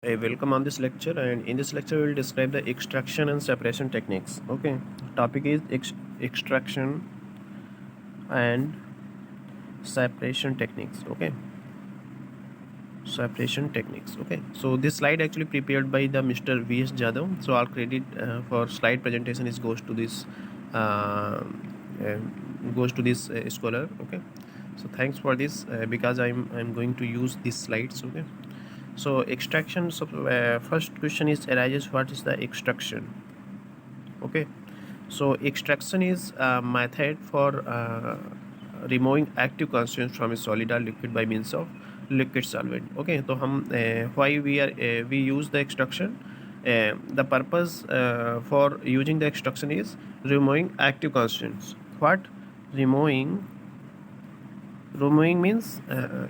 Hey, welcome on this lecture, and in this lecture we will describe the extraction and separation techniques. Okay, topic is extraction and separation techniques. Okay, separation techniques. Okay, so this slide actually prepared by the Mr. V.S. Jadhav. So all credit for slide presentation is uh, goes to this scholar. Okay, so thanks for this because I'm going to use these slides. Okay, so extraction. So first question is arises, what is the extraction? Okay, so extraction is a method for removing active constituents from a solid or liquid by means of liquid solvent. Okay, तो हम why we use the extraction, the purpose for using the extraction is removing active constituents. What removing means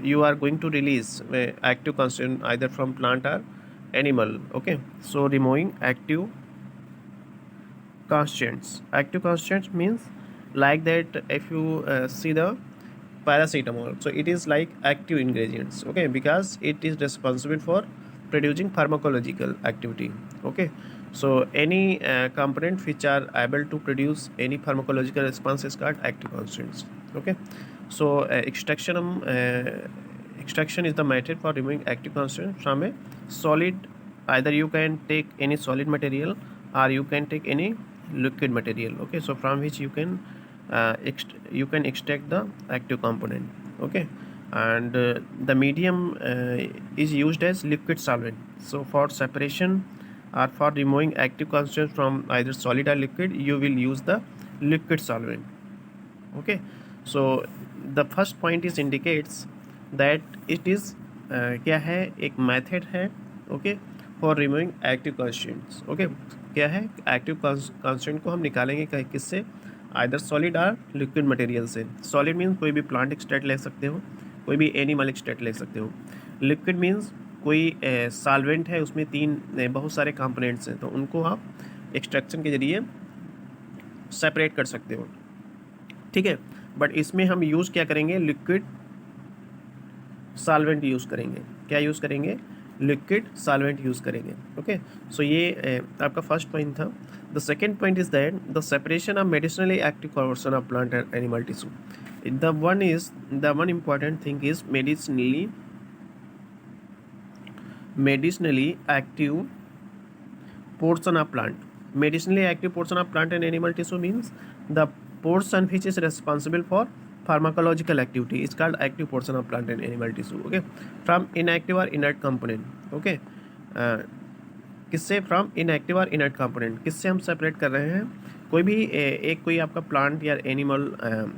you are going to release active constituent either from plant or animal. Okay, so removing active constants. Active constants means like that if you see the paracetamol, so it is like active ingredients. Okay, because it is responsible for producing pharmacological activity. Okay, so any component which are able to produce any pharmacological response is called active constants. Okay, so extraction is the method for removing active constants from a solid. Either you can take any solid material or you can take any liquid material. Okay, so from which you can extract the active component. Okay, and the medium is used as liquid solvent. So for separation or for removing active constituents from either solid or liquid, you will use the liquid solvent. Okay, so the first point is indicates that it is क्या है, एक method है. Okay, for removing active constants. Okay, क्या है, active constant को हम निकालेंगे किससे, आइदर सॉलिड और लिक्विड मटेरियल से. सॉलिड मीन्स कोई भी प्लांट एक्सट्रैक्ट ले सकते हो, कोई भी एनिमल एक्सट्रैक्ट ले सकते हो. लिक्विड मीन्स कोई सॉल्वेंट है, उसमें बहुत सारे कंपोनेंट्स हैं, तो उनको आप एक्सट्रैक्शन के जरिए सेपरेट कर सकते हो. ठीक है, बट इसमें हम यूज़ क्या करेंगे, लिक्विड सॉल्वेंट यूज़ करेंगे. क्या यूज़ करेंगे, लिक्विड सॉल्वेंट यूज़ करेंगे. ओके, सो ये आपका फर्स्ट पॉइंट था. The second point is that the separation of medicinally active portion of plant and animal tissue. The one important thing is medicinally active portion of plant. Medicinally active portion of plant and animal tissue means the portion which is responsible for pharmacological activity is called active portion of plant and animal tissue. Okay, from inactive or inert component. Okay, किससे, from inactive और inert component, किससे हम separate कर रहे हैं. कोई भी कोई आपका प्लांट या एनिमल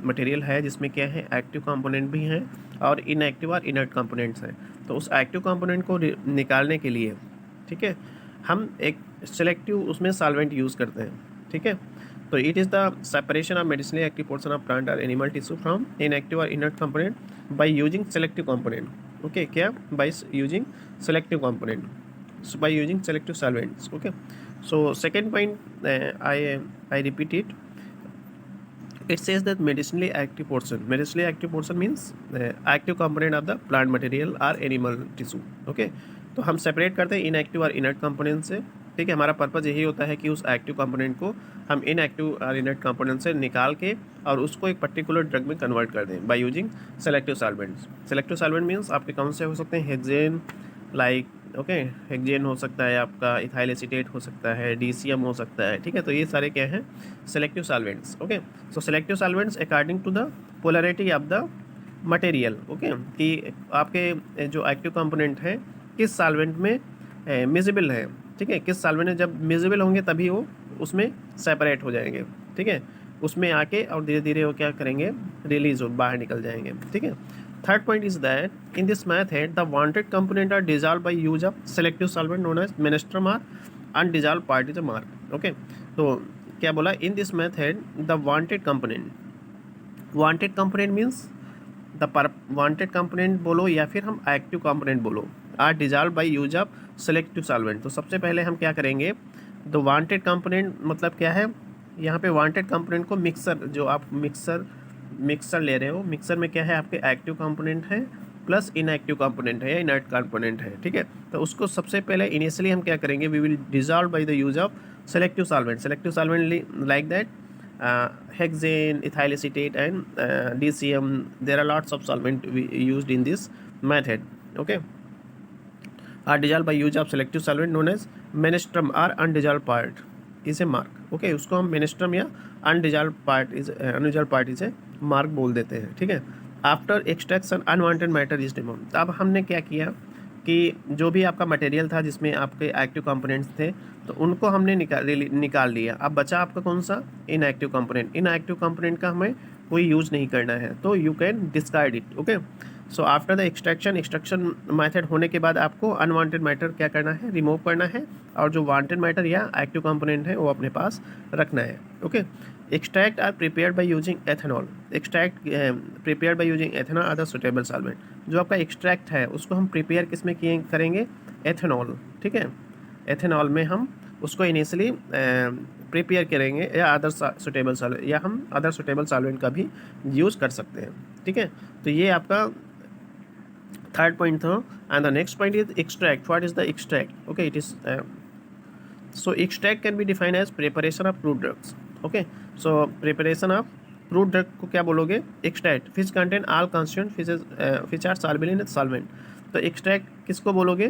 मटेरियल है जिसमें क्या है, एक्टिव कंपोनेंट भी हैं और इनएक्टिव और इनर्ट कंपोनेंट्स हैं. तो उस एक्टिव कंपोनेंट को निकालने के लिए, ठीक है, हम एक सेलेक्टिव उसमें सॉल्वेंट यूज़ करते हैं. ठीक है, तो it is the separation of medicinally active portion of plant और एनिमल टिश्यू फ्रॉम इनएक्टिव और inert component by using selective component. Okay, क्या, by using selective component, so by using selective solvents. Okay, so second point, I repeat it. It says that medicinally active portion means active component of the plant material or animal tissue. Okay, तो हम separate करते हैं inactive और inert component से. ठीक है, हमारा purpose यही होता है कि उस एक्टिव कंपोनेंट को हम इनएक्टिव और इनर्ट कंपोनेंट से निकाल के और उसको एक पर्टिकुलर ड्रग में कन्वर्ट कर दें bye using selective solvents. Selective solvent means आपके कौन से हो सकते हैं, हेक्सेन, लाइक ओके, हेक्सेन हो सकता है, आपका इथाइल एसीटेट हो सकता है, डीसीएम हो सकता है. ठीक है, तो ये सारे क्या हैं, selective solvents. Okay, so selective solvents according to the polarity of the material. Okay, कि आपके जो एक्टिव कंपोनेंट है किस सॉल्वेंट में मिजिबल है. ठीक है, किस सॉल्वेंट में जब मिजिबल होंगे तभी वो उसमें सेपरेट हो जाएंगे. ठीक है, उसमें आके और धीरे धीरे वो क्या करेंगे, रिलीज हो, बाहर निकल जाएंगे. ठीक है. Third point is that in this method the wanted component are dissolved by use of selective solvent known as menstruum or undissolved part is a mark. Okay, तो क्या बोला, in this method the wanted component means the wanted component बोलो या फिर हम active component बोलो, are dissolved by use of selective solvent. तो सबसे पहले हम क्या करेंगे, तो wanted component मतलब क्या है, यहाँ पे wanted component को मिक्सर, जो आप मिक्सर ले रहे हो, मिक्सर में क्या है, आपके एक्टिव कंपोनेंट है प्लस इनएक्टिव कंपोनेंट है या इनर्ट कंपोनेंट है, ठीक है। तो उसको सबसे पहले इनिशियली हम क्या करेंगे, we will dissolve by the use of selective solvent like that hexane, ethyl acetate and DCM. There are lots of solvent we used in this method, okay, are dissolved by use of selective solvent known as menstruum or undissolved part is a mark, okay, उसको हम menstruum या undissolved part is a mark बोल देते हैं, ठीक है। After extraction unwanted matter is remove. तो अब हमने क्या किया कि जो भी आपका मटेरियल था जिसमें आपके एक्टिव कंपोनेंट्स थे तो उनको हमने निकाल लिया। अब बचा आपका कौन सा, इनएक्टिव कंपोनेंट। इनएक्टिव कंपोनेंट का हमें कोई यूज़ नहीं करना है, तो you can discard it, okay. So after the extraction method होने के बाद आपको अनवांटेड मैटर क्या करना है, रिमूव करना है, और जो वांटेड मैटर या एक्टिव कंपोनेंट है वो अपने पास रखना है, okay. Extract are prepared by using ethanol. Extract prepared by using ethanol other suitable solvent. जो आपका एक्सट्रैक्ट है उसको हम प्रिपेयर किस में किए करेंगे, एथेनॉल, ठीक है। एथेनॉल में हम उसको इनिशियली प्रिपेयर करेंगे या अदर सुटेबल सॉल्वेंट, या हम अदर सुटेबल सॉल्वेंट का भी यूज़ कर सकते हैं, ठीक है। तो ये आपका थर्ड पॉइंट था। And the next point is extract. What is the extract, okay, it is so extract can be defined as preparation of crude drugs, okay। so preparation of crude drug को क्या बोलोगे, extract which contain all constituent which are soluble in solvent। तो extract किसको बोलोगे,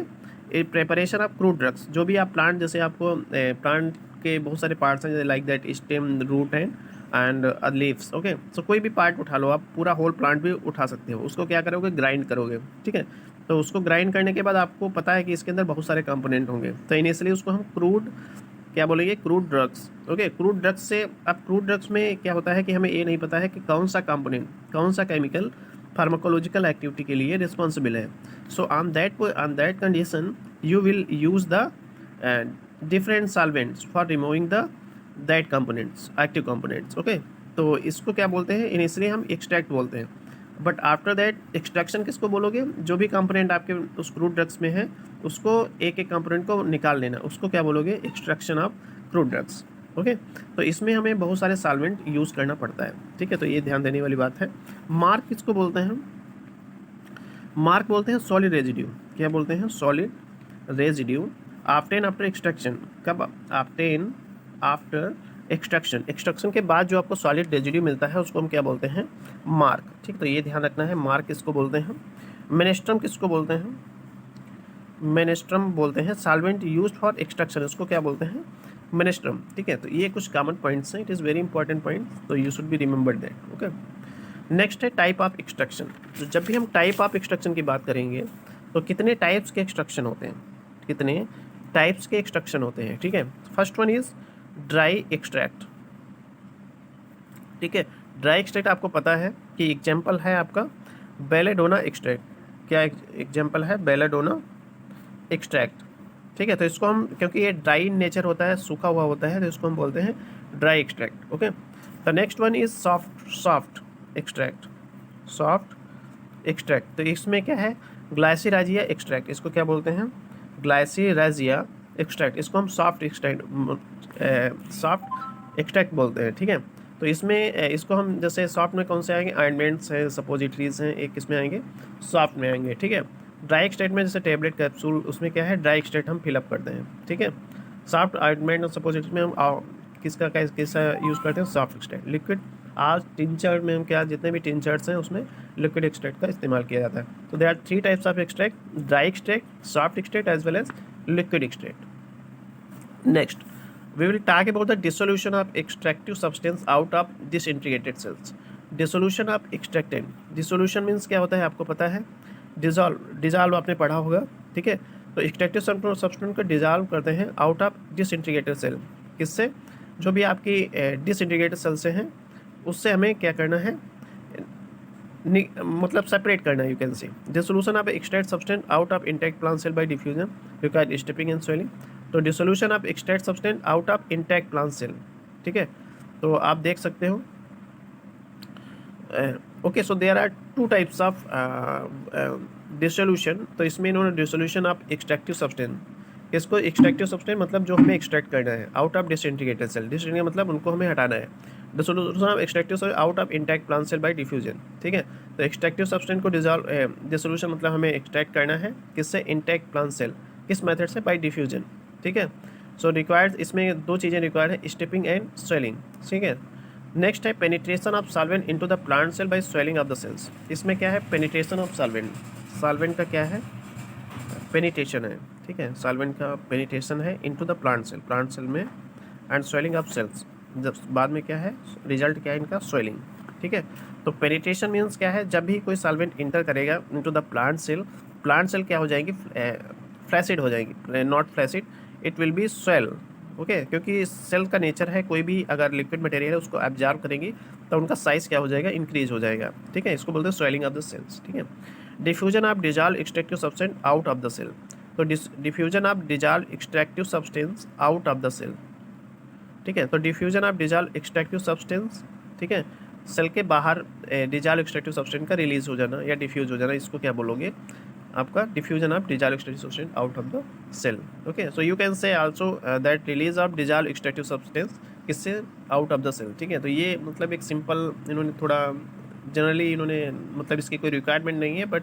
preparation of crude drugs. जो भी आप plant, जैसे आपको प्लांट के बहुत सारे पार्ट्स हैं like that stem, root and leaves, okay. So कोई भी पार्ट उठा लो आप, पूरा होल प्लांट भी उठा सकते हो, उसको क्या करोगे, ग्राइंड करोगे, ठीक है। तो उसको ग्राइंड करने के बाद आपको पता है कि इसके अंदर बहुत सारे कंपोनेंट होंगे, तो इनिशियली उसको हम क्रूड क्या बोलेंगे, crude drugs, okay. Crude drugs से, अब क्रूड ड्रग्स में क्या होता है कि हमें ये नहीं पता है कि कौन सा कंपोनेंट, कौन सा केमिकल फार्माकोलॉजिकल एक्टिविटी के लिए रिस्पॉन्सिबल है। So on that condition you will use the different solvents for removing the that components, active components, okay. तो इसको क्या बोलते हैं, इनिशियली हम एक्सट्रैक्ट बोलते हैं, बट आफ्टर दैट एक्सट्रैक्शन किसको बोलोगे, जो भी कंपोनेंट आपके उस क्रूड ड्रग्स में है उसको एक एक कंपोनेंट को निकाल लेना, उसको क्या बोलोगे, extraction of crude drugs, okay. तो इसमें हमें बहुत सारे सॉल्वेंट यूज़ करना पड़ता है, ठीक है। तो ये ध्यान देने वाली बात है। मार्क किसको बोलते हैं, मार्क बोलते हैं सॉलिड रेजिड्यू। क्या बोलते हैं, solid residue. Obtain after extraction, कब, ऑब्टेन आफ्टर एक्सट्रैक्शन, एक्सट्रैक्शन के बाद जो आपको सॉलिड रेजिड्यू मिलता है उसको हम क्या बोलते हैं, मार्क, ठीक। तो ये ध्यान रखना है, मार्क किसको बोलते हैं। मेनेस्ट्रम किसको बोलते हैं, मेनेस्ट्रम बोलते हैं सॉल्वेंट यूज्ड फॉर एक्सट्रैक्शन, उसको क्या बोलते हैं, मेनेस्ट्रम, ठीक है। तो ये कुछ कॉमन पॉइंट्स हैं, it is very important point, तो you should be remembered that, okay. Next है टाइप ऑफ एक्सट्रैक्शन। तो जब भी हम टाइप ऑफ एक्सट्रैक्शन की बात करेंगे तो कितने टाइप्स के एक्सट्रैक्शन होते हैं, कितने टाइप्स के एक्सट्रैक्शन होते हैं, ठीक है। First one is dry extract, ठीक है। ड्राई एक्सट्रैक्ट आपको पता है कि एग्जाम्पल है आपका बेलेडोना एक्सट्रैक्ट। क्या एग्जाम्पल है, बेलेडोना एक्सट्रैक्ट, ठीक है। तो इसको हम, क्योंकि ये ड्राई नेचर होता है, सूखा हुआ होता है, तो इसको हम बोलते हैं dry extract, okay. The next one is soft extract, soft extract. तो इसमें क्या है, ग्लाइसिराजिया एक्सट्रैक्ट, इसको क्या बोलते हैं, ग्लाइसिराजिया एक्सट्रैक्ट, इसको हम सॉफ्ट एक्सट्रैक्ट बोलते हैं, ठीक है। तो इसमें इसको हम, जैसे सॉफ्ट में कौन से आएंगे, ऑइंटमेंट्स हैं, सपोजिटरीज हैं, एक किसमें आएंगे, सॉफ्ट में आएंगे, ठीक है। ड्राई एक्सट्रैक्ट में जैसे टेबलेट कैप्सूल, उसमें क्या है, ड्राई एक्सट्रैक्ट हम फिलअप करते हैं, ठीक है। सॉफ्ट ऑइंटमेंट और सपोजिटरी में हम किसका यूज़ करते हैं, सॉफ्ट एक्सट्रैक्ट। लिक्विड, आज टिंचर में हम क्या, जितने भी टिंचर्स हैं उसमें लिक्विड एक्सट्रैक्ट का इस्तेमाल किया जाता है। तो there are 3 types of extract, dry extract, soft extract as well as liquid extract. Next we will talk about the dissolution of extractive substance out of disintegrated cells। dissolution of extractant, dissolution means क्या होता है आपको पता है, dissolve आपने पढ़ा होगा, ठीक है। तो एक्सट्रैक्टिव सब्सटेंस को डिजॉल्व करते हैं आउट ऑफ डिसइंटीग्रेटेड सेल, किससे, जो भी आपकी डिसइंटीग्रेटेड सेल से हैं उससे हमें क्या करना है, मतलब सेपरेट करना है, you can see. Dissolution of extract substance out of intact plant cell by diffusion required stepping and swelling. तो dissolution of extract substance out of intact plant cell, ठीक है। तो आप देख सकते हो, okay. So there are 2 types of dissolution. तो इसमें इन्होंने डिसोल्यूशन ऑफ एक्सट्रैक्टिव सब्सटेंस, इसको एक्सट्रैक्टिव सब्सटेंस मतलब जो हमें एक्सट्रैक्ट करना है out of disintegrated cell, disintegrated मतलब उनको हमें हटाना है। Dissolution of extractive cell out of intact plant cell by diffusion, ठीक है। तो एक्सट्रैक्टिव सब्सटेंस को डिसोल्यूशन मतलब हमें एक्सट्रैक्ट करना है किससे, इंटैक्ट प्लांट सेल, किस मेथड से, बाय डिफ्यूजन, ठीक है। सो रिक्वायर्ड, इसमें दो चीज़ें रिक्वायर्ड है, स्टेपिंग एंड स्वेलिंग, ठीक है। नेक्स्ट है penetration of solvent into the plant cell by swelling of the cells. इसमें क्या है, पेनिट्रेशन ऑफ सॉल्वेंट, सॉल्वेंट का क्या है, पेनिट्रेशन है, ठीक है, सॉल्वेंट का पेनिट्रेशन है इनटू द प्लांट सेल में, एंड स्वेलिंग ऑफ सेल्स, जब बाद में क्या है, रिजल्ट क्या है इनका, स्वेलिंग, ठीक है। तो पेनिट्रेशन मीन्स क्या है, जब भी कोई सॉल्वेंट इंटर करेगा इनटू द प्लांट सेल क्या हो जाएंगी, फ्लैसिड हो जाएंगी, not flaccid, it will be swell, okay, क्योंकि सेल का नेचर है, कोई भी अगर लिक्विड मटेरियल है उसको एब्जॉर्ब करेंगी तो उनका साइज़ क्या हो जाएगा, इंक्रीज हो जाएगा, ठीक है, इसको बोलते हैं स्वेलिंग ऑफ द सेल्स, ठीक है। Diffusion of dissolve extractive substance out of the cell, तो diffusion of dissolve extractive substance out of the cell, ठीक है। तो diffusion of dissolve extractive substance, ठीक है, सेल के बाहर डिजॉल्व एक्सट्रैक्टिव सब्सटेंस का रिलीज हो जाना या डिफ्यूज हो जाना, इसको क्या बोलोगे, आपका diffusion of dissolve extractive substance out of the cell, okay. So you can say also that release of dissolve extractive substance किससे, आउट ऑफ द सेल, ठीक है। तो ये मतलब एक सिंपल इन्होंने थोड़ा जनरली इन्होंने मतलब इसकी कोई रिक्वायरमेंट नहीं है, बट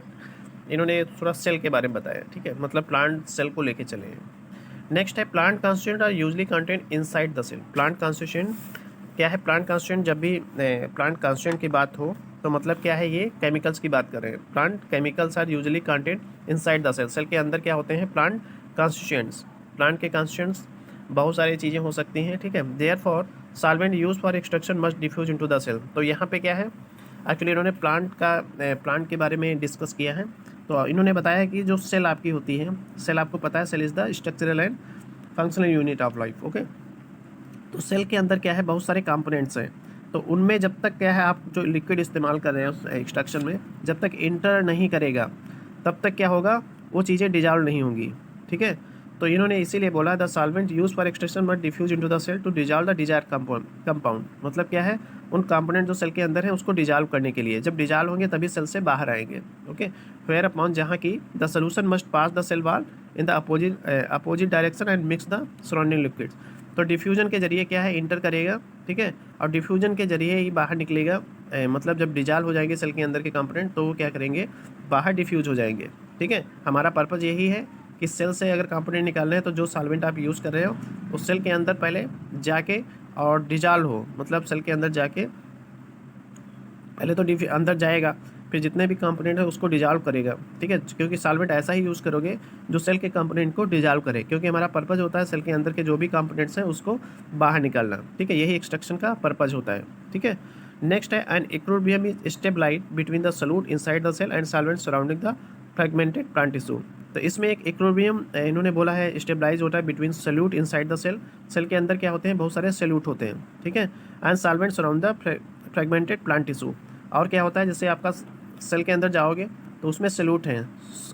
इन्होंने थोड़ा सेल के बारे में बताया, ठीक है, मतलब प्लांट सेल को लेके चले हैं। नेक्स्ट है plant constituent are usually content inside the cell. Plant constituent क्या है, प्लांट कॉन्स्टिट्यूएंट, जब भी प्लांट कॉन्स्टिट्यूएंट की बात हो तो मतलब क्या है, ये केमिकल्स की बात कर रहे हैं। Plant chemicals are usually content inside the cell, cell के अंदर क्या होते हैं, प्लांट कॉन्स्टिट्यूएंट्स, प्लांट के कॉन्स्टिट्यूएंट्स बहुत सारी चीज़ें हो सकती हैं, ठीक है। Therefore solvent use for extraction must diffuse into the cell. तो यहाँ पे क्या है, एक्चुअली इन्होंने प्लांट के बारे में डिस्कस किया है। तो इन्होंने बताया कि जो सेल आपकी होती है, सेल आपको पता है, cell is the structural and functional unit of life, okay. तो सेल के अंदर क्या है, बहुत सारे कंपोनेंट्स हैं, तो उनमें जब तक क्या है, आप जो लिक्विड इस्तेमाल कर रहे हैं उस एक्सट्रैक्शन में, जब तक इंटर नहीं करेगा तब तक क्या होगा, वो चीज़ें डिजॉल्व नहीं होंगी, ठीक है। तो इन्होंने इसीलिए बोला the solvent use for extraction but diffuse into the cell to dissolve the desire compound, मतलब क्या है, उन कंपोनेंट जो सेल के अंदर है उसको डिजॉल्व करने के लिए, जब डिजॉल्व होंगे तभी सेल से बाहर आएंगे, ओके। फेयर अपॉन जहाँ की the solution must pass the cell wall in the opposite direction and mix the surrounding liquids. तो डिफ्यूजन के जरिए क्या है, इंटर करेगा, ठीक है, और डिफ्यूजन के जरिए ही बाहर निकलेगा, मतलब जब डिजॉल्व हो जाएंगे सेल के अंदर के कंपोनेंट तो वो क्या करेंगे, बाहर डिफ्यूज हो जाएंगे, ठीक है। हमारा पर्पज़ यही है कि सेल से अगर कंपोनेंट निकालना है तो जो सॉल्वेंट आप यूज़ कर रहे हो उस सेल के अंदर पहले जाके और डिजॉल्व हो, मतलब सेल के अंदर जाके पहले तो अंदर जाएगा, फिर जितने भी कंपोनेंट है उसको डिजॉल्व करेगा, ठीक है, क्योंकि सॉल्वेंट ऐसा ही यूज़ करोगे जो सेल के कंपोनेंट को डिजॉल्व करे, क्योंकि हमारा पर्पज़ होता है सेल के अंदर के जो भी कंपोनेंट्स हैं उसको बाहर निकालना, ठीक है, यही एक्सट्रैक्शन का पर्पज़ होता है, ठीक है। नेक्स्ट है an equilibrium is stabilised between the solute inside the cell and solvent surrounding the fragmented plant tissue. तो इसमें एक इक्विलिब्रियम इन्होंने बोला है स्टेबलाइज होता है between solute inside the cell, cell के अंदर क्या होते हैं, बहुत सारे सॉल्यूट होते हैं, ठीक है, and solvent surround the fragmented plant tissue. और क्या होता है, जैसे आपका सेल के अंदर जाओगे तो उसमें सॉल्यूट हैं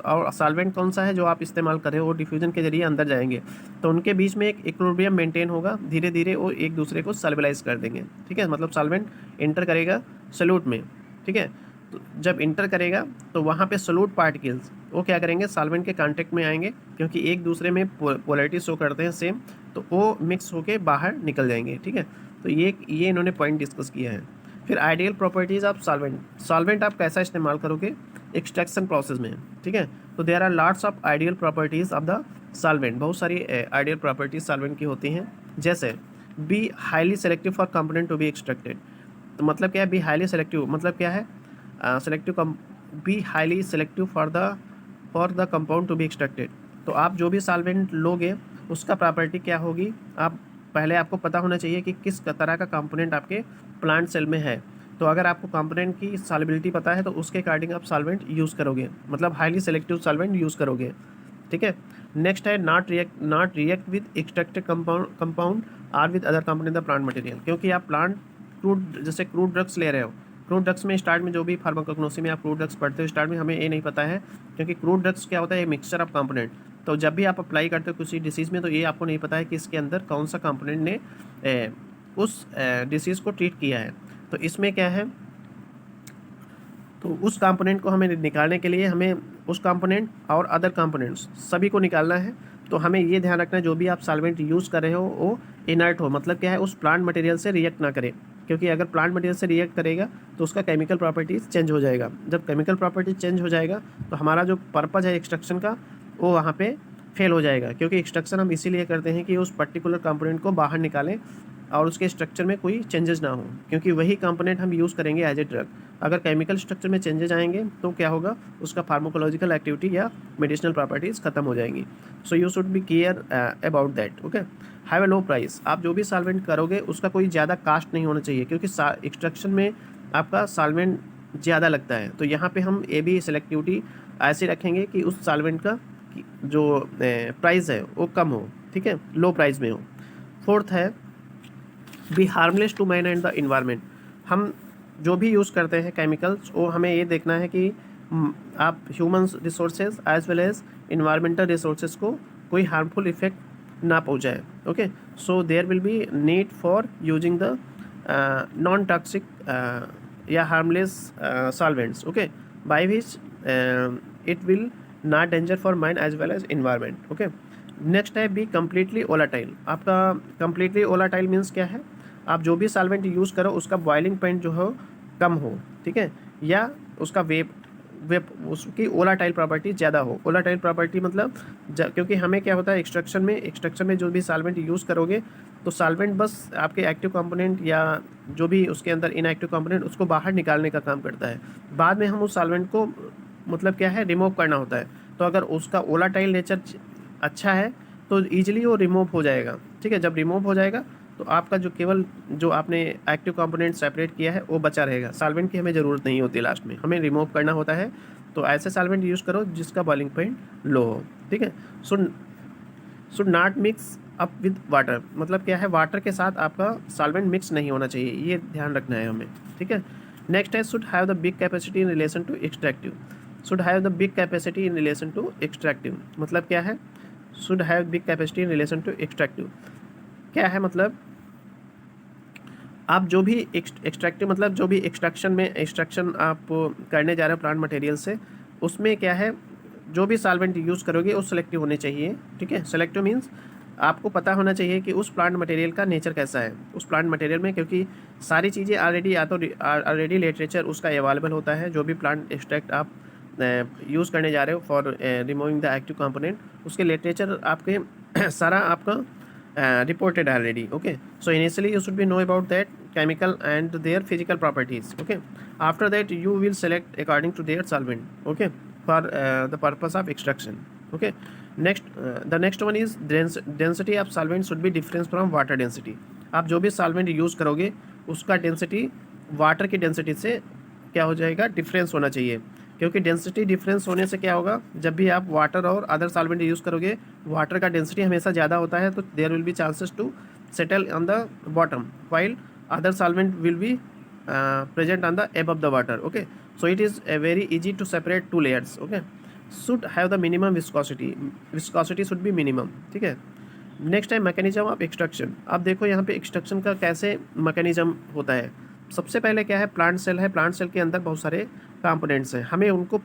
और सॉल्वेंट कौन सा है जो आप इस्तेमाल कर रहे हो, वो डिफ्यूजन के जरिए अंदर जाएंगे, तो उनके बीच में एक इक्विलिब्रियम मेंटेन होगा, धीरे धीरे वो एक दूसरे को सॉल्वेलाइज कर देंगे, ठीक है, मतलब सॉल्वेंट इंटर करेगा सॉल्यूट में, ठीक है, तो जब इंटर करेगा तो वहाँ पे सॉल्यूट पार्टिकल्स वो क्या करेंगे, सॉल्वेंट के कांटेक्ट में आएंगे, क्योंकि एक दूसरे में पोलैरिटी शो करते हैं सेम, तो वो मिक्स होके बाहर निकल जाएंगे, ठीक है। तो ये इन्होंने पॉइंट डिस्कस किया है। फिर आइडियल प्रॉपर्टीज़ ऑफ सॉल्वेंट आप कैसा इस्तेमाल करोगे एक्सट्रैक्शन प्रोसेस में, ठीक है। तो there are lots of ideal properties of the solvent, बहुत सारी आइडियल प्रॉपर्टीज सॉल्वेंट की होती हैं, जैसे be highly selective for component to be extracted. तो मतलब क्या है, बी हाईली सेलेक्टिव मतलब क्या है, be highly selective for the compound to be extracted. तो आप जो भी सॉल्वेंट लोगे उसका प्रॉपर्टी क्या होगी, आप पहले आपको पता होना चाहिए कि किस तरह का कंपोनेंट आपके प्लांट सेल में है। तो अगर आपको कंपोनेंट की सॉल्युबिलिटी पता है तो उसके अकॉर्डिंग आप सॉल्वेंट यूज़ करोगे, मतलब हाईली सेलेक्टिव सॉल्वेंट यूज़ करोगे, ठीक है। नेक्स्ट है not react with extracted compound or with other component the plant material. क्योंकि आप प्लांट जैसे क्रूड ड्रग्स ले रहे हो, क्रूड ड्रग्स में स्टार्ट में जो भी फार्माकोग्नोसी में आप क्रूड ड्रग्स पढ़ते हो स्टार्ट में हमें ये नहीं पता है, क्योंकि क्रूड ड्रग्स क्या होता है, मिक्सचर ऑफ कंपोनेंट। तो जब भी आप अप्लाई करते हो किसी डिसीज़ में तो ये आपको नहीं पता है कि इसके अंदर कौन सा कंपोनेंट ने उस डिसीज़ को ट्रीट किया है। तो इसमें क्या है, तो उस कंपोनेंट को हमें निकालने के लिए हमें उस कंपोनेंट और अदर कंपोनेंट्स सभी को निकालना है। तो हमें ये ध्यान रखना है जो भी आप सॉल्वेंट यूज़ कर रहे हो वो इनर्ट हो, मतलब क्या है, उस प्लांट मटेरियल से रिएक्ट ना करे, क्योंकि अगर प्लांट मटेरियल से रिएक्ट करेगा तो उसका केमिकल प्रॉपर्टीज़ चेंज हो जाएगा। जब केमिकल प्रॉपर्टीज चेंज हो जाएगा तो हमारा जो पर्पज़ है एक्सट्रैक्शन का वो वहाँ पे फेल हो जाएगा, क्योंकि एक्सट्रैक्शन हम इसीलिए करते हैं कि उस पर्टिकुलर कंपोनेंट को बाहर निकालें और उसके स्ट्रक्चर में कोई चेंजेस ना हो, क्योंकि वही कंपोनेंट हम यूज़ करेंगे एज ए ड्रग। अगर केमिकल स्ट्रक्चर में चेंजेस आएंगे तो क्या होगा, उसका फार्माकोलॉजिकल एक्टिविटी या मेडिसिनल प्रॉपर्टीज़ खत्म हो जाएंगी। So you should B care about that. Okay, have a low price. आप जो भी सॉल्वेंट करोगे उसका कोई ज़्यादा कास्ट नहीं होना चाहिए, क्योंकि एक्सट्रैक्शन में आपका सॉल्वेंट ज़्यादा लगता है। तो यहाँ पे हम ए बी सेलेक्टिविटी ऐसे रखेंगे कि उस सॉल्वेंट का जो प्राइस है वो कम हो, ठीक है, लो प्राइस में हो। फोर्थ है be harmless to man and the environment. हम जो भी यूज़ करते हैं केमिकल्स, वो हमें ये देखना है कि आप human resources as well as environmental resources को कोई हार्मफुल इफेक्ट ना पहुँचाए। Okay, so there will be need for using the non toxic या harmless solvents, okay, by which it will not danger for mind as well as environment. Okay, next है be completely volatile. आपका completely ओलाटाइल means क्या है, आप जो भी solvent use करो उसका बॉइलिंग पॉइंट जो हो कम हो, ठीक है, या उसका वेप उसकी ओलाटाइल प्रॉपर्टी ज़्यादा हो। ओलाटाइल प्रॉपर्टी मतलब क्योंकि हमें क्या होता है एक्सट्रैक्शन में जो भी सॉल्वेंट यूज़ करोगे तो सॉल्वेंट बस आपके एक्टिव कंपोनेंट या जो भी उसके अंदर इनएक्टिव कंपोनेंट उसको बाहर निकालने का काम करता है। बाद में हम उस सॉल्वेंट को मतलब क्या है, रिमूव करना होता है। तो अगर उसका ओलाटाइल नेचर अच्छा है तो ईजिली वो रिमूव हो जाएगा, ठीक है। जब रिमूव हो जाएगा तो आपका जो केवल जो आपने एक्टिव कंपोनेंट सेपरेट किया है वो बचा रहेगा, सॉल्वेंट की हमें ज़रूरत नहीं होती, लास्ट में हमें रिमूव करना होता है। तो ऐसे सॉल्वेंट यूज़ करो जिसका बॉइलिंग पॉइंट लो हो, ठीक है। Should not mix up with water, मतलब क्या है, वाटर के साथ आपका सॉल्वेंट मिक्स नहीं होना चाहिए, ये ध्यान रखना है हमें, ठीक है। नेक्स्ट है should have the big capacity in relation to extractive. Should have the big capacity in relation to extractive मतलब क्या है, should have big capacity in relation to extractive क्या है, मतलब आप जो भी एक्सट्रैक्टिव मतलब जो भी एक्सट्रैक्शन आप करने जा रहे हो प्लांट मटेरियल से, उसमें क्या है, जो भी सॉल्वेंट यूज़ करोगे वो सेलेक्टिव होने चाहिए, ठीक है। सेलेक्टिव मीन्स आपको पता होना चाहिए कि उस प्लांट मटेरियल का नेचर कैसा है उस प्लांट मटेरियल में, क्योंकि सारी चीज़ें ऑलरेडी लिटरेचर उसका अवेलेबल होता है। जो भी प्लांट एक्सट्रैक्ट आप यूज़ करने जा रहे हो for removing the active component, उसके लिटरेचर आपके सारा आपका reported already. Okay, so initially you should be know about that chemical and their physical properties. Okay, after that you will select according to their solvent, okay, for the purpose of extraction. Okay, the next one is density of solvent should be different from water density. आप जो भी solvent use करोगे उसका density water की density से क्या हो जाएगा, डिफरेंस होना चाहिए। क्योंकि डेंसिटी डिफरेंस होने से क्या होगा, जब भी आप वाटर और अदर सॉल्वेंट यूज़ करोगे, वाटर का डेंसिटी हमेशा ज़्यादा होता है, तो there will be chances to settle on the bottom while other solvent will be present on the above the water. Okay, so it is very easy to separate two layers. Okay, should have the minimum viscosity should be minimum, ठीक है। Next है mechanism of extraction. आप देखो यहाँ पे extraction का कैसे mechanism होता है। सबसे पहले क्या है, प्लांट सेल है, प्लांट सेल के अंदर बहुत सारे कंपोनेंट्स हैं, हमें उनको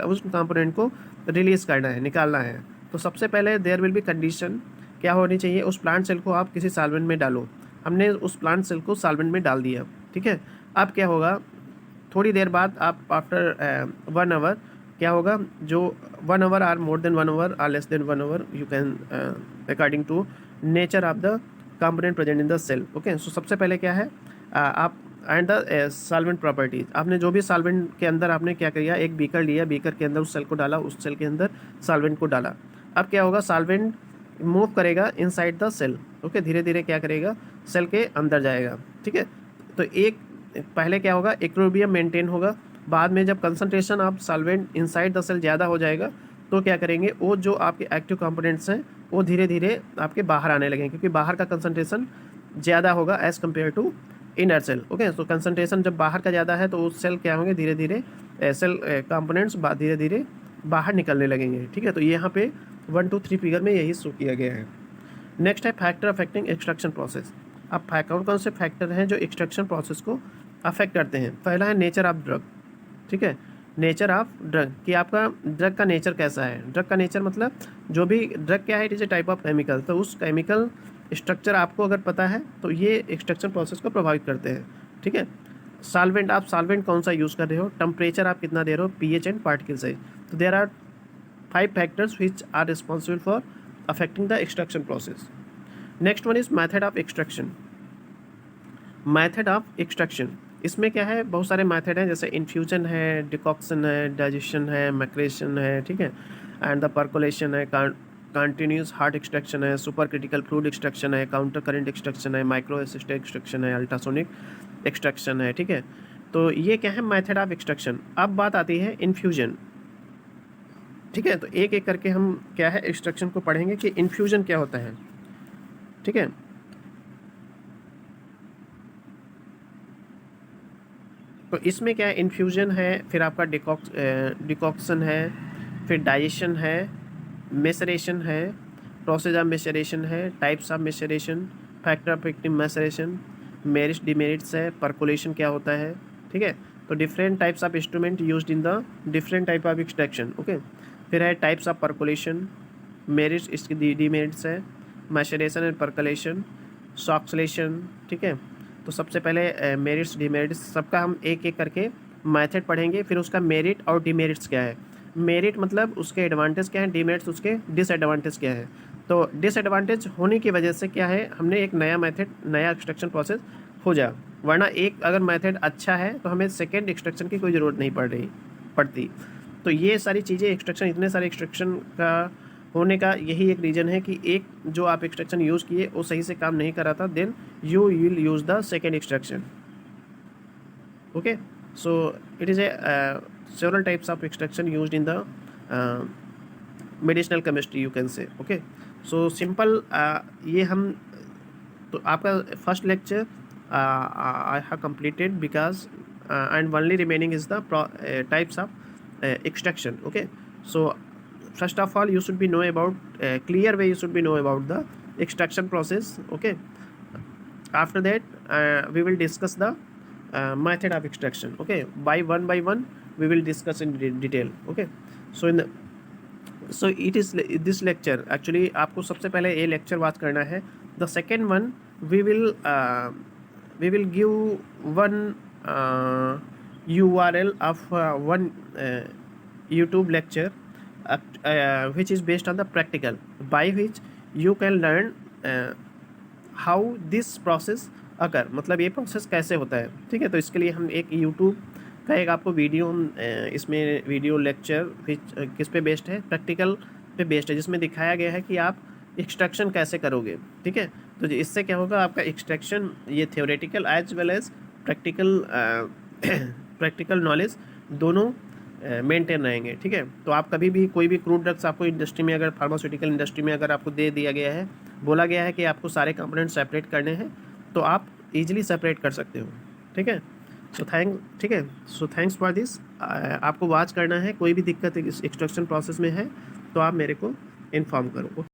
उस कंपोनेंट को रिलीज़ करना है, निकालना है। तो सबसे पहले देयर विल बी कंडीशन क्या होनी चाहिए, उस प्लांट सेल को आप किसी सॉल्वेंट में डालो। हमने उस प्लांट सेल को सॉल्वेंट में डाल दिया, ठीक है। अब क्या होगा, थोड़ी देर बाद आप आफ्टर 1 आवर क्या होगा, जो 1 hour are more than 1 hour are less than 1 hour, you can according to nature of the component present in the cell. Okay, so सबसे पहले क्या है, आप एंड द सॉल्वेंट प्रॉपर्टीज, आपने जो भी सॉल्वेंट के अंदर आपने क्या किया, एक बीकर लिया, बीकर के अंदर उस सेल को डाला, उस सेल के अंदर सॉल्वेंट को डाला। अब क्या होगा, सॉल्वेंट मूव करेगा इनसाइड द सेल। ओके, धीरे धीरे क्या करेगा, सेल के अंदर जाएगा, ठीक है। तो एक पहले क्या होगा, इक्विलिब्रियम मेंटेन होगा। बाद में जब concentration of solvent inside the cell ज़्यादा हो जाएगा तो क्या करेंगे, वो जो आपके एक्टिव कंपोनेंट्स हैं वो धीरे धीरे आपके बाहर आने लगेंगे, क्योंकि बाहर का कंसंट्रेशन ज़्यादा होगा as compare to inner cell. Okay, तो कंसंट्रेशन जब बाहर का ज़्यादा है तो उस सेल क्या होंगे, धीरे धीरे सेल कंपोनेंट्स धीरे धीरे बाहर निकलने लगेंगे, ठीक है। तो यहाँ पे 1 2 3 फिगर में यही शो किया गया है। नेक्स्ट है फैक्टर अफेक्टिंग एक्सट्रैक्शन प्रोसेस। अब कौन कौन से फैक्टर हैं जो एक्सट्रैक्शन प्रोसेस को अफेक्ट करते हैं। पहला है नेचर ऑफ ड्रग, ठीक है, नेचर ऑफ ड्रग कि आपका ड्रग का नेचर कैसा है। ड्रग का नेचर मतलब जो भी ड्रग क्या है, it is a type of chemical, तो उस केमिकल स्ट्रक्चर आपको अगर पता है तो ये एक्सट्रैक्शन प्रोसेस को प्रभावित करते हैं। ठीक है। सॉल्वेंट, आप सॉल्वेंट कौन सा यूज़ कर रहे हो, टेम्परेचर आप कितना दे रहे हो, पीएच एंड पार्टिकल साइज। तो there are 5 factors which are responsible for affecting the extraction process. Next one is method of extraction. Method of extraction, इसमें क्या है, बहुत सारे मेथड हैं, जैसे इन्फ्यूजन है, डिकॉक्शन है, डाइजेशन है, मैक्रेशन है, ठीक है, एंड द परकोलेशन है, कंटिन्यूस हार्ट एक्सट्रैक्शन है, सुपर क्रिटिकल फ्लूइड एक्सट्रैक्शन है, काउंटर करंट एक्सट्रैक्शन है, माइक्रो असिस्टेड एक्सट्रैक्शन है, अल्ट्रासोनिक एक्सट्रैक्शन है, ठीक है। तो ये क्या है, मेथड ऑफ एक्सट्रैक्शन। अब बात आती है इन्फ्यूजन, ठीक है। तो एक एक करके हम क्या है एक्सट्रैक्शन को पढ़ेंगे कि इन्फ्यूजन क्या होता है, ठीक है। तो इसमें क्या है, इन्फ्यूजन है, फिर आपका डिकॉक्शन है, फिर डाइजेशन है, मेसरेशन है, प्रोसेस ऑफ मेसरेशन है, types of maceration, factor of effective maceration, merits demerits है, परकोलेशन क्या होता है, ठीक है। तो different types of instrument used in the different type of extraction, okay. फिर है टाइप्स ऑफ परकोलेशन, मेरिट्स इसकी डिमेरिट्स है, मैशरेशन एंड परकोलेशन, सॉक्सलेशन, ठीक है। तो सबसे पहले मेरिट्स डिमेरिट्स सबका हम एक एक करके मेथड पढ़ेंगे, फिर उसका मेरिट और डिमेरिट्स क्या है। मेरिट मतलब उसके एडवांटेज क्या है, डिमेरिट्स उसके डिसएडवांटेज क्या है। तो डिसएडवांटेज होने की वजह से क्या है, हमने एक नया मेथड, नया एक्सट्रैक्शन प्रोसेस हो जाए, वरना एक अगर मेथड अच्छा है तो हमें सेकेंड एक्सट्रैक्शन की कोई ज़रूरत नहीं पड़ती। तो ये सारी चीज़ें एक्सट्रैक्शन, इतने सारे एक्सट्रैक्शन का होने का यही एक रीज़न है कि एक जो आप एक्सट्रैक्शन यूज़ किए वो सही से काम नहीं कर रहा था, then you will use the second extraction, okay। So it is a several types of extraction used in the uh, medicinal chemistry you can say, okay। So simple ये हम, तो आपका first lecture I have completed because and only remaining is the types of extraction, okay। So first of all you should be know about clear way, you should be know about the extraction process, okay। After that we will discuss the method of extraction, okay, by one we will discuss in detail, okay। So in the, so it is this lecture actually आपको सबसे पहले ये lecture बात करना है। The second one we will give one URL of one YouTube lecture which is based on the practical, by which you can learn how this process अगर, मतलब ये प्रोसेस कैसे होता है, ठीक है। तो इसके लिए हम एक यूट्यूब का एक आपको वीडियो, इसमें वीडियो लेक्चर किस पे बेस्ड है, प्रैक्टिकल पे बेस्ड है, जिसमें दिखाया गया है कि आप एक्सट्रैक्शन कैसे करोगे, ठीक है। तो इससे क्या होगा, आपका एक्सट्रैक्शन ये theoretical as well as practical knowledge दोनों मेंटेन रहेंगे, ठीक है। तो आप कभी भी कोई भी क्रूड ड्रग्स आपको इंडस्ट्री में, अगर फार्मास्यूटिकल इंडस्ट्री में अगर आपको दे दिया गया है, बोला गया है कि आपको सारे कंपोनेंट सेपरेट करने हैं, तो आप इजीली सेपरेट कर सकते हो, ठीक है। ठीक है। So thanks for this. आपको वॉच करना है, कोई भी दिक्कत इस एक्सट्रैक्शन प्रोसेस में है तो आप मेरे को इन्फॉर्म करो।